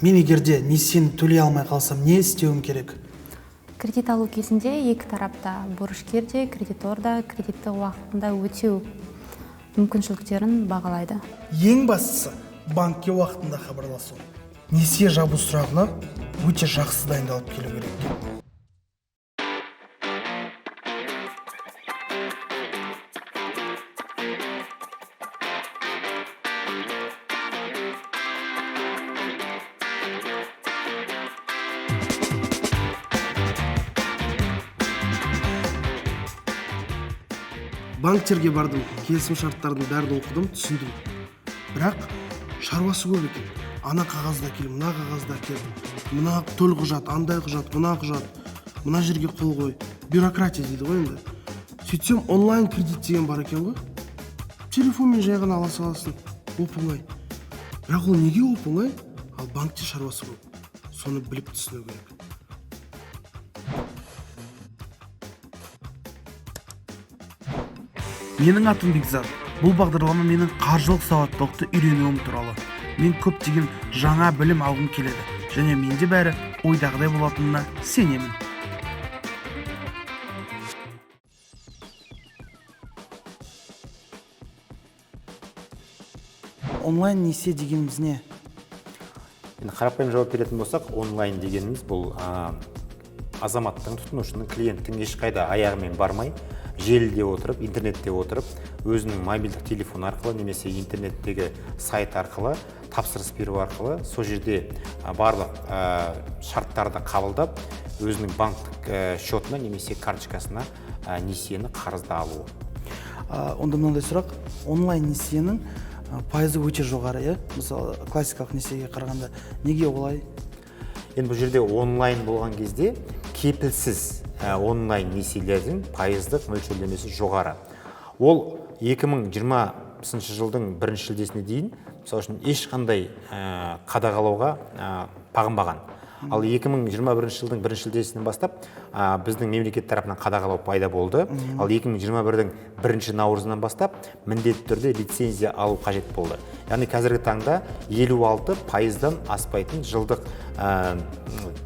Мен егерде несиені төлей алмай қалсам, не істеуім керек? Кредит алу кезінде екі тарапта, борышкер де, кредитор да кредитті уақытында өтеу мүмкіншіліктерін бағалайды. Ең бастысы банкке уақытында хабарласу. Несие жабу сұрағына өте жақсы дайындалып келу керек. Банктерге бардым, келісім шарттардың бәрін оқыдым, түсіндім. Бірақ шаруасы көп екен. Ана қағазда кел, мына қағазда кел, мына төлқұжат, андай құжат, мына жерге қол қой. Бюрократия дейді ғой енді. Сөйтсем онлайн кредит деген бар екен ғой. Телефонмен жай ғана ала саласың, оп-оңай. Бірақ ол неге оп-оңай? Ал банкте шаруасы көп. Соны біліп түсіну керек. Менің атым Бекзат. Бұл бағдарлама менің қаржылық сауаттылықты үйренуім туралы. Мен көптеген жаңа білім алғым келеді. Және менде бәрі ойдағыдай болатынына сенемін. Онлайн несие дегеніміз не? Енді қарапайым жауап беретін болсақ, онлайн дегеніміз бұл азаматтың, тұтынушының, клиенттің ешқайда аяғымен бармай, желіде отырып, интернетте отырып, өзінің мобильдік телефон арқылы немесе интернеттегі сайт арқылы, тапсырыс беру арқылы, сол жерде барлық шарттарды қабылдап, өзінің банктік счетына немесе карточкасына несиені қарызды алуы. Онда мынандай сұрақ, онлайн несиенің пайызы өте жоғары, мысалы классикалық несиеге қарағанда, неге олай? Енді бұл жерде онлайн болған кезде кепілсіз онлайн несиелердің пайыздық мөлшерлемесі жоғары. Ол 2020 жылдың 1 шілдесіне дейін, мысалы үшін ешқандай қадағалауға бағынбаған. Ал 2021 жылдың 1 шілдесінен бастап біздің мемлекет тарапынан қадағалау пайда болды. Ал 2021-дің 1 наурызынан бастап міндетті түрде лицензия алу қажет болды. Яғни қазіргі таңда 56%-дан аспайтын жылдық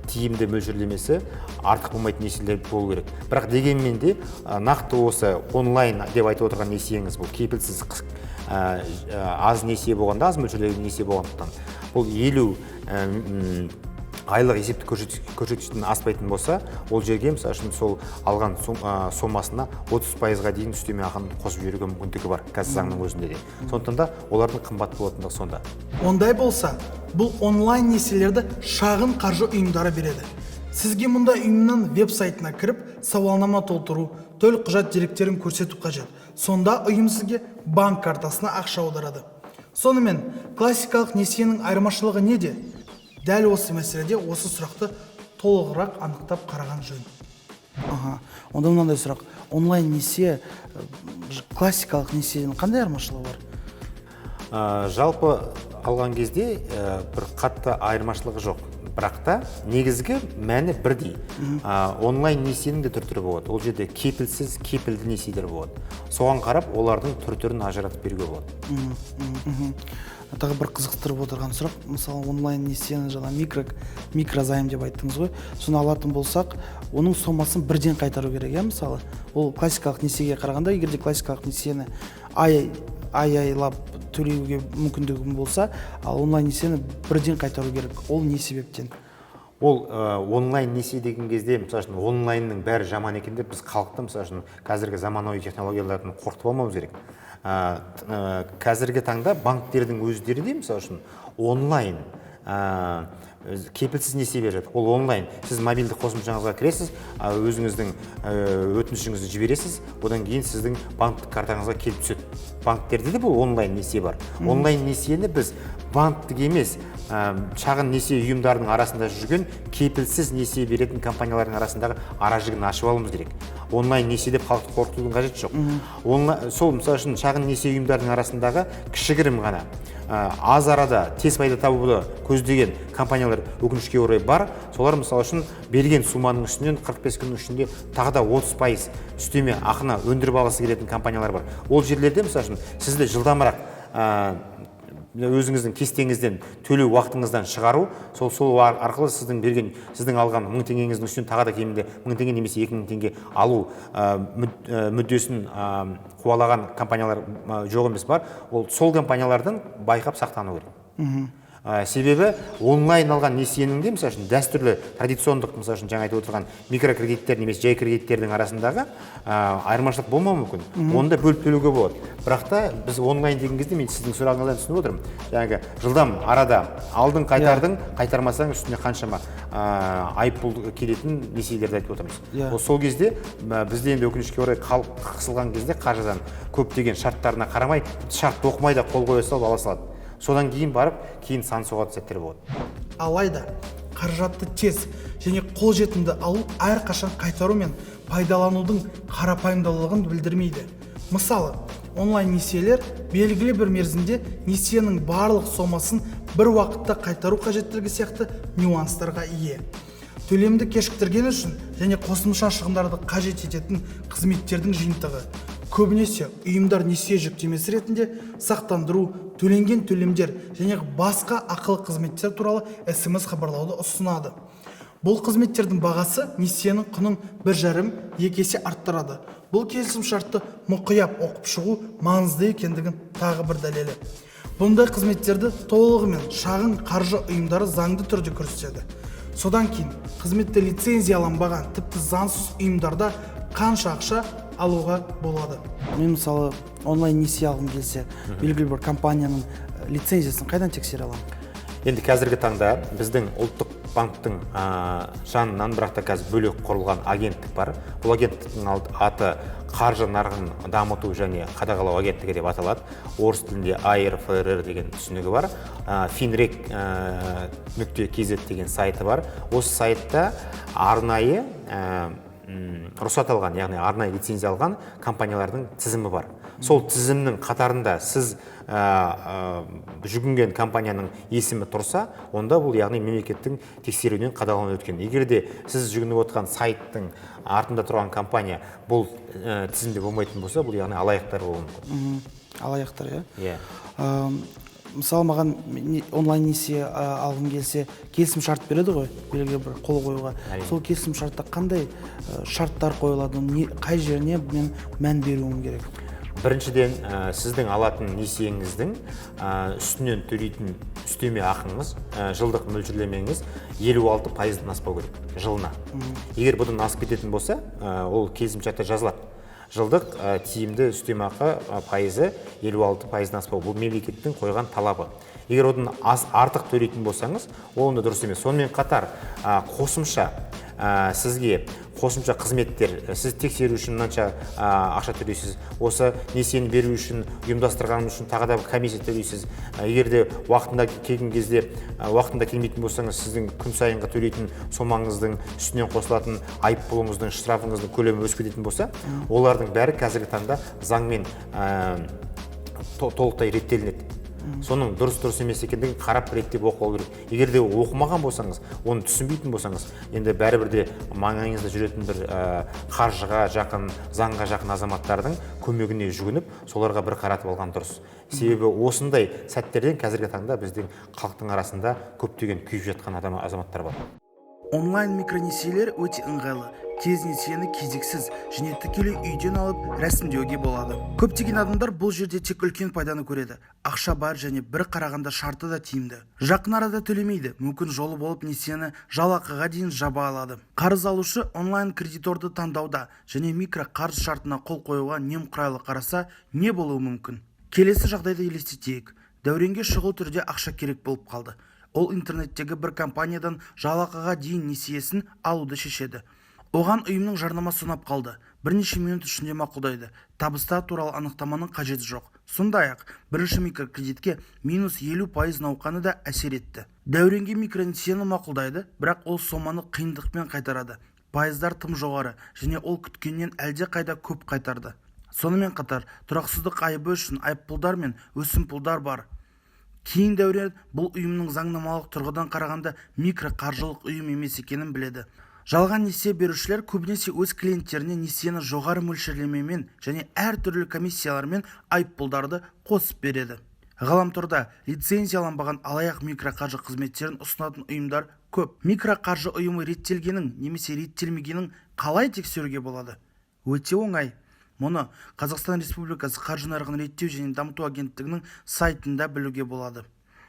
тиімді мөлшерлемесі артық болмайтын несиелер болу керек. Бірақ дегенмен де нақты осы онлайн деп айтып отырған несиеңіз бұл кепілсіз аз несие болғанда, аз мөлшерлеген несие болғандықтан бұл 50 айлық есептік көрсеткіштен аспайтын болса, ол жерге мысалы үшін сол алған сомасына 30%-ға дейін үстеме ақыны қосып жіберуге мүмкіндігі бар, қазір заңның өзінде де. Сондықтан да олардың қымбат болатындығы сонда. Ондай болса, бұл онлайн несиелерді шағын қаржы ұйымдары береді. Сізге мұндай ұйымның веб-сайтына кіріп, сауалнама толтыру, төлқұжат деректерін көрсету қажет. Сонда ұйым сізге банк картасына ақша аударады. Сонымен, классикалық несиенің айырмашылығы неде? Дәл осы мәселеде осы сұрақты толығырақ анықтап қараған жөн. Онда мынандай сұрақ, онлайн несие классикалық несиенің қандай айырмашылығы бар? Жалпы алған кезде бір қатты айырмашылығы жоқ. Бірақ та негізгі мәні бірдей. Онлайн несиенің де түр-түрі болады. Ол жерде кепілсіз, кепілді несиелер болады. Соған қарап, олардың түр-түрін ажыратып беруге болады. Тағы бір қызықтырып отырған сұрақ, мысалы онлайн несиені жаңа микрозайм деп айттыңыз ғой, соны алатын болсақ, оның сомасын бірден қайтару керек, мысалы. Ол классикалық несиеге қарағанда, егерде классикалық несиені айлап төлеуге мүмкіндігім болса, ал онлайн несиені бірден қайтару керек. Ол не себептен? Ол онлайн несие деген кезде, мысалы үшін, онлайнның бәрі жаман екен деп біз халықты, мысалы үшін, қазіргі заманауи технологиялардан қорқытып алмауымыз керек. Қазіргі таңда банктердің өздері де, мысалы үшін, онлайн кепілсіз несие береді. Ол онлайн. Сіз мобильдік қосымшаңызға кіресіз, өзіңіздің өтінішіңізді жібересіз, одан кейін сіздің банктік картаңызға келіп түседі. Банктерде де бұл онлайн несие бар. Онлайн несиені біз банктік емес, шағын несие ұйымдарының арасында жүрген кепілсіз несие беретін компаниялардың арасындағы аражігін ашып алуымыз керек. Онлайн несие деп халықты қорқытудың қажеті жоқ. Сол мысалы үшін шағын несие ұйымдарының арасындағы кішігірім ғана аз арада тез пайда табуды көздеген компаниялар өкінішке орай бар. Солар мысалы үшін берген суманың үстінен 45 күннің ішінде тағы да 30% үстеме ақыны өндіріп алғысы келетін компаниялар бар. Ол жерлерде мысалы үшін сізді жылдамырақ өзіңіздің кестеңізден төлеу уақытыңыздан шығару, сол арқылы сіздің алған 1000 теңгеңіздің үстінен тағы да кемінде 1000 теңге немесе 2000 теңге алу мүддесін қуалаған компаниялар жоқ емес бар. Ол сол компаниялардан байқап сақтану керек. Себебі онлайн алған несиенің де, мысалы үшін, дәстүрлі традициондық, мысалы үшін, жаңа айтып отырған микрокредиттер немесе жай кредиттердің арасындағы айырмашылық болмауы мүмкін. Оны да бөліп төлеуге болады. Бірақ та біз онлайн деген кезде мен сіздің сұрағыңыздан түсініп отырмын. Жаңағы жылдам арада алдың қайтардың, қайтармасаң үстіне қаншама айыппұл келетін несиелерді айтып отырмыз. Сол кезде бізде енді өкінішке орай қысылған кезде қаржыдан көптеген шарттарына қарамай, шартты оқымай да қол қоя салып ала салады. Содан кейін барып, кейін сан соғатын сәттер болады. Алайда, қаражатты тез және қолжетімді алу әрқашан қайтару мен пайдаланудың қарапайымдылығын білдірмейді. Мысалы, онлайн несиелер белгілі бір мерзімде несиенің барлық сомасын бір уақытта қайтару қажеттілігі сияқты нюанстарға ие. Төлемді кешіктірген үшін және қосымша шығындарды қажет ететін қызметтердің жиынтығы. Көбінесе ұйымдар несие жүктемесі ретінде сақтандыру, төленген төлемдер және басқа ақылы қызметтер туралы SMS хабарлауды ұсынады. Бұл қызметтердің бағасы несиенің құнын 1,5-2 есе арттырады. Бұл келісімшартты мұқият оқып шығу маңызды екендігін тағы бір дәлелі. Бұндай қызметтерді толығымен шағын қаржы ұйымдары заңды түрде көрсетеді. Содан кейін қызметті лицензияланбаған тіпті заңсыз ұйымдарда қанша ақша алуға болады. Мен мысалы онлайн несие алғым келсе, белгілі бір компанияның лицензиясын қайдан тексере аламын? Енді қазіргі таңда біздің ұлттық банктың жанынан, бірақ та қазір бөлек құрылған агенттік бар. Бұл агенттіктің аты қаржы нарығын дамыту және қадағалау агенттігі деп аталады. Орыс тілінде ARFR деген түсінігі бар. finrec.kz деген сайты бар. Осы сайтта арнайы рұқсат алған, яғни арнайы лицензия алған компаниялардың тізімі бар. Сол тізімнің қатарында сіз жүгінген компанияның есімі тұрса, онда бұл яғни мемлекеттің тексеруінен қадағаланып өткен. Егер де сіз жүгініп отырған сайттың артында тұрған компания бұл тізімде болмайтын болса, бұл яғни алаяқтар болуы мүмкін. Алаяқтар, иә? Мысалы, маған онлайн несие алғым келсе, келісім шарт береді ғой, белгілі бір қол қоюға. Сол келісім шартта қандай шарттар қойылады, қай жеріне мен мән беруім керек? Біріншіден, сіздің алатын несиеңіздің үстінен төлейтін үстеме ақыңыз, жылдық мөлшерлемеңіз 56%-дан аспау керек жылына. Егер бұдан асып кететін болса, ол келісімшартта жазылады. Жылдық тиімді үстеме ақы пайызы 56%-дан аспау. Бұл мемлекеттің қойған талабы. Егер одан артық төлейтін болсаңыз, ол онда дұрыс емес. Сонымен қатар қосымша сізге қосымша қызметтер, сіз тексеру үшін мынанша ақша төлейсіз, осы несиені беру үшін, ұйымдастырғаным үшін тағы да комиссия төлейсіз. Егер де уақытында келген кезде уақытында келмейтін болсаңыз, сіздің күн сайынғы төлейтін сомаңыздың үстінен қосылатын айыппұлыңыздың, штрафыңыздың көлемі өсіп кететін болса, олардың бәрі қазіргі таңда заңмен толықтай реттелінеді. Соның дұрыс емес екендігін қарап реттеп оқу керек. Егер де оқымаған болсаңыз, оны түсінбейтін болсаңыз, енді бәрібір де маңайыңызда жүретін бір қаржыға жақын, заңға жақын азаматтардың көмегіне жүгініп, соларға бір қаратып алған дұрыс. Себебі осындай сәттерден қазіргі таңда біздің халықтың арасында көптеген күйіп жатқан азаматтар бар. Онлайн микронесиелер өте ыңғайлы. Тез несиені кезексіз және тікелей үйден алып рәсімдеуге болады. Көптеген адамдар бұл жерде тек үлкен пайданы көреді. Ақша бар және бір қарағанда шарты да тиімді. Жақын арада төлемейді, мүмкін жолы болып несиені жалақыға дейін жаба алады. Қарыз алушы онлайн кредиторды таңдауда және микро қарыз шартына қол қоюға немқұрайлы қараса, не болуы мүмкін? Келесі жағдайды елестетейік. Дәуренге шұғыл түрде ақша керек болып қалды. Ол интернеттегі бір компаниядан жалақыға дейін несиесін алуды шешеді. Оған ұйымның жарнамасы ұнап қалды. Бірнеше минут ішінде мақұлдайды. Табыста туралы анықтаманың қажеті жоқ. Сондай-ақ, бірінші микрокредитке -50% науқаны да әсер етті. Дәуренге микронесиені мақұлдайды, бірақ ол соманы қиындықпен қайтарады. Пайыздар тым жоғары және ол күткеннен әлде қайда көп қайтарды. Сонымен қатар, тұрақсыздық айыбы үшін айыппұлдар мен өсімпұлдар бар. Кейін Дәурен бұл ұйымның заңнамалық тұрғыдан қарағанда микроқаржылық ұйым емес екенін біледі. Жалған несие берушілер көбінесе өз клиенттеріне несиені жоғары мөлшерлемемен және әртүрлі комиссиялармен айыппұлдарды қосып береді. Ғаламторда лицензияланбаған алаяқ микроқаржы қызметтерін ұсынатын ұйымдар көп. Микроқаржы ұйымы реттелгенін немесе реттелмегенін қалай тексеруге болады? Өте оңай. Мұны Қазақстан Республикасы қаржы нарығын реттеу және дамыту агенттігінің сайтында білуге болады.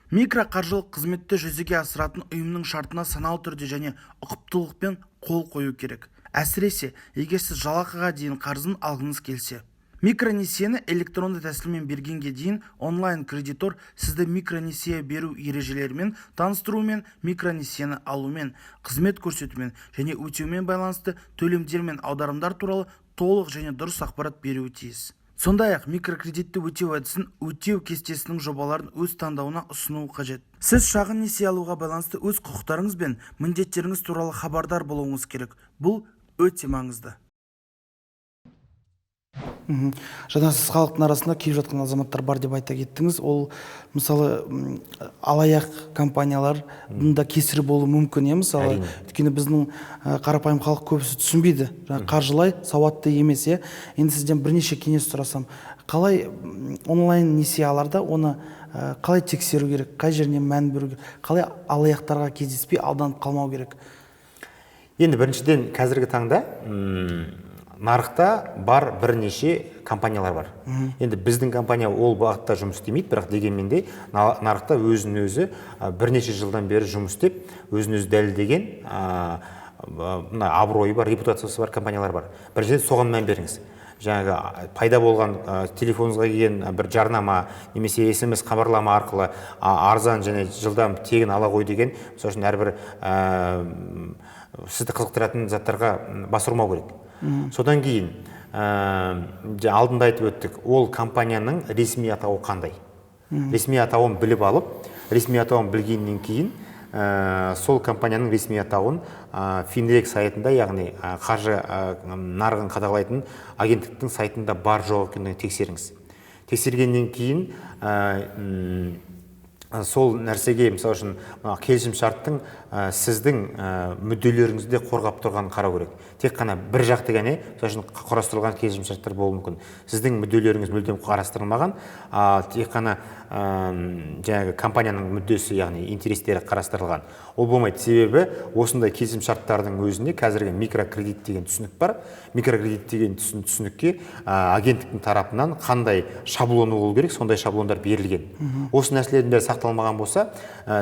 Микроқаржылық қызметті жүзеге асыратын ұйымның шартына саналы түрде және ұқыптылықпен қол қою керек. Әсіресе, егер сіз жалақыға дейін қарызын алғыңыз келсе. Микронесиені электронды тәсілмен бергенге дейін онлайн-кредитор сізді микронесие беру ережелерімен таныстырумен, микронесиені алумен, қызмет көрсетумен және өтеумен байланысты төлемдер мен аударымдар туралы толық және дұрыс ақпарат беруі тиіс. Сондай-ақ микрокредитті өтеу әдісін, өтеу кестесінің жобаларын өз таңдауына ұсыну қажет. Сіз шағын несие алуға байланысты өз құқықтарыңыз бен міндеттеріңіз туралы хабардар болуыңыз керек. Бұл өте маңызды. Жаңа сіз халықтың арасында келіп жатқан азаматтар бар деп айта кеттіңіз. Ол мысалы алаяқ компаниялар да кесірі болуы мүмкін, мысалы. Өйткені біздің қарапайым халық көбісі түсінбейді. Қаржылай сауатты емес, Енді сізден бірнеше кеңес сұрасам, қалай онлайн несие аларда оны қалай тексеру керек, қай жеріне мән беру керек, қалай алаяқтарға кездеспей алданып қалмау керек? Енді біріншіден қазіргі таңда нарықта бар бірнеше компаниялар бар. Енді біздің компания ол бағытта жұмыс істемейді, бірақ дегенмен де нарықта өзін-өзі бірнеше жылдан бері жұмыс істеп, өзін-өзі дәлелдеген абыройы бар, репутациясы бар компаниялар бар. Біріншіден соған мән беріңіз. Жаңағы пайда болған телефоныңызға келген бір жарнама немесе SMS хабарлама арқылы арзан және жылдам тегін ала қой деген, мысалы үшін әрбір сізді қызықтыратын заттарға бас ұрмау керек. Содан кейін алдында айтып өттік, ол компанияның ресми атауы қандай? Ресми атауын біліп алып, ресми атауын білгеннен кейін сол компанияның ресми атауын Финрек сайтында, яғни қаржы нарығын қадағалайтын агенттіктің сайтында бар жоқ екендігін тексеріңіз. Тексергеннен кейін сол нәрсеге, мысалы үшін, келісім шарттың сіздің мүдделеріңізді қорғап тұрғанын қарау керек. Тек қана бір жақты ғана, мысалы үшін, құрастырылған келісім шарттар болуы мүмкін. Сіздің мүдделеріңіз мүлдем қарастырылмаған, тек қана жаңағы компанияның мүддесі, яғни интерестері қарастырылған. Ол болмайды. Себебі осындай келісім шарттардың өзінде қазіргі микрокредит деген түсінік бар. Микрокредит деген түсінікке агенттіктің тарапынан қандай шаблоны болу керек, сондай шаблондар берілген. Осы нәрселердің бәрі сақталмаған болса,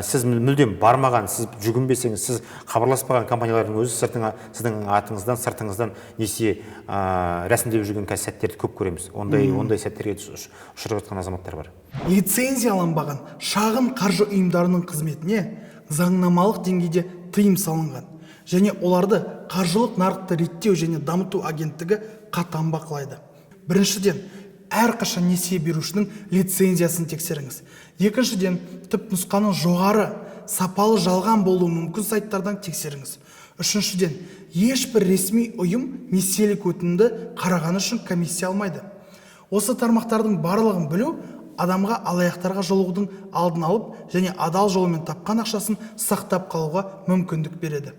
сіз мүлдем бармаған, сіз жүгінбесеңіз, сіз хабарласпаған компаниялардың өзі сіздің атыңыздан, сыртыңыздан несие рәсімдеп жүрген сәттерді көп көреміз. Ондай сәттерге ұшырап жатқан азаматтар бар. Лицензияланбаған шағын қаржы ұйымдарының қызметіне заңнамалық деңгейде тыйым салынған және оларды қаржылық нарықты реттеу және дамыту агенттігі қатаң бақылайды. Біріншіден, әрқашан несие берушінің лицензиясын тексеріңіз. Екіншіден, түпнұсқаның жоғары, сапалы жалған болуы мүмкін сайттардан тексеріңіз. Үшіншіден, ешбір ресми ұйым несиелік өтінімді қарағаны үшін комиссия алмайды. Осы тармақтардың барлығын білу адамға алаяқтарға жолығудың алдын алып және адал жолымен тапқан ақшасын сақтап қалуға мүмкіндік береді.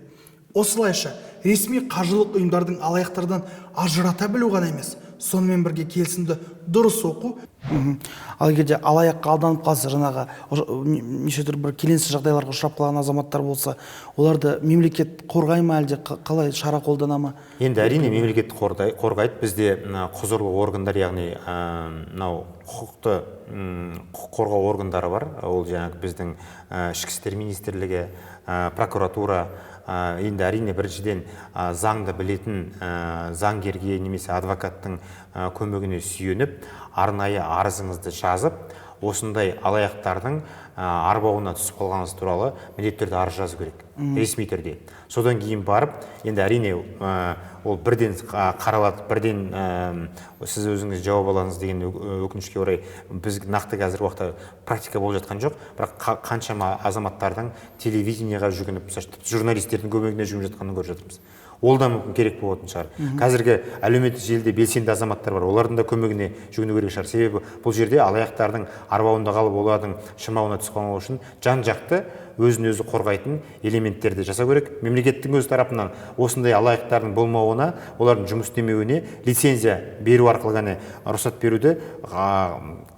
Осылайша ресми қаржылық ұйымдардың алаяқтардан ажырата білу ғана емес, сонымен бірге келісімді дұрыс оқу. Ал егерде алаяққа алданып қалса, жаңағы неше түрлі бір келеңсіз жағдайларға ұшырап қалған азаматтар болса, оларды мемлекет қорғай ма, әлде қалай шара қолдана ма? Енді әрине мемлекет қорғайды. Бізде құзырлы органдар, яғни құқықты қорғау органдары бар. Ол жаңағы біздің ішкі істер министрлігі, прокуратура. Енді әрине біріншіден заңды білетін заңгерге немесе адвокаттың көмегіне сүйеніп, арнайы арызыңызды жазып, осындай алаяқтардың арбауына түсіп қалғаныңыз туралы міндетті түрде арыз жазу керек, ресми түрде. Содан кейін барып, енді әрине ол бірден қаралады, бірден сіз өзіңіз жауап аласыз деген өкінішке орай біз нақты қазір уақытта практика болып жатқан жоқ, бірақ қаншама азаматтардың телевидениеға жүгініп, журналистердің көмегіне жүгініп жатқанын көріп жатырмыз. Ол да мүмкін керек болатын шығар. Қазіргі әлеуметтік желіде белсенді азаматтар бар, олардың да көмегіне жүгіну керек шығар. Себебі бұл жерде алаяқтардың арбауында қалып, олардың шырмауына түсіп қалмау үшін жан-жақты өзін өзі қорғайтын элементтерді жасау керек. Мемлекеттің өз тарапынан осындай алаяқтардың болмауына, олардың жұмыс істемеуіне лицензия беру арқылы ғана рұқсат беруді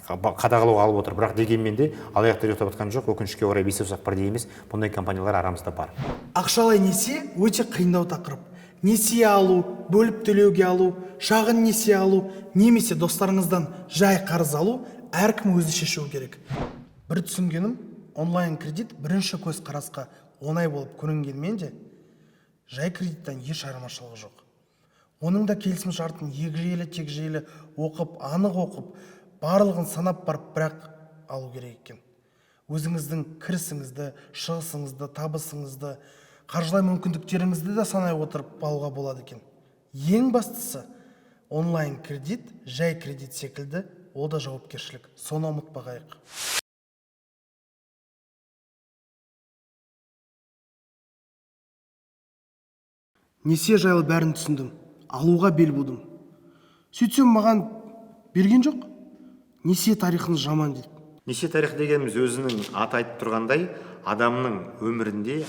қадағалауға алып отыр. Бірақ дегенмен де алаяқтар ұйықтап жатқан жоқ. Өкінішке орай бейсеусақ бірдей емес, бұндай компаниялар арамызда бар. Ақшалай несие өте қиындау тақырып. Несие алу, бөліп төлеуге алу, шағын несие алу, немесе достарыңыздан жай қарыз алу әркім өзі шешуі керек. Бір түсінгенім, онлайн кредит бірінші көз қарасқа оңай болып көрінгенмен де, жай кредиттен еш айырмашылығы жоқ. Оның да келісім шартын егжейлі-тегжейлі оқып, анық оқып, барлығын санап барып бірақ алу керек екен. Өзіңіздің кірісіңізді, шығысыңызды, табысыңызды, қаржылай мүмкіндіктеріңізді де санай отырып алуға болады екен. Ең бастысы, онлайн кредит, жай кредит секілді, ол да жауапкершілік. Соны ұмытпағайық. Несие жайлы бәрін түсіндім. Алуға бел будым. Сөйтсем маған берген жоқ. Несие тарихыңыз жаман дейді. Несие тарих дегеніміз өзінің аты айтып тұрғандай, адамның өмірінде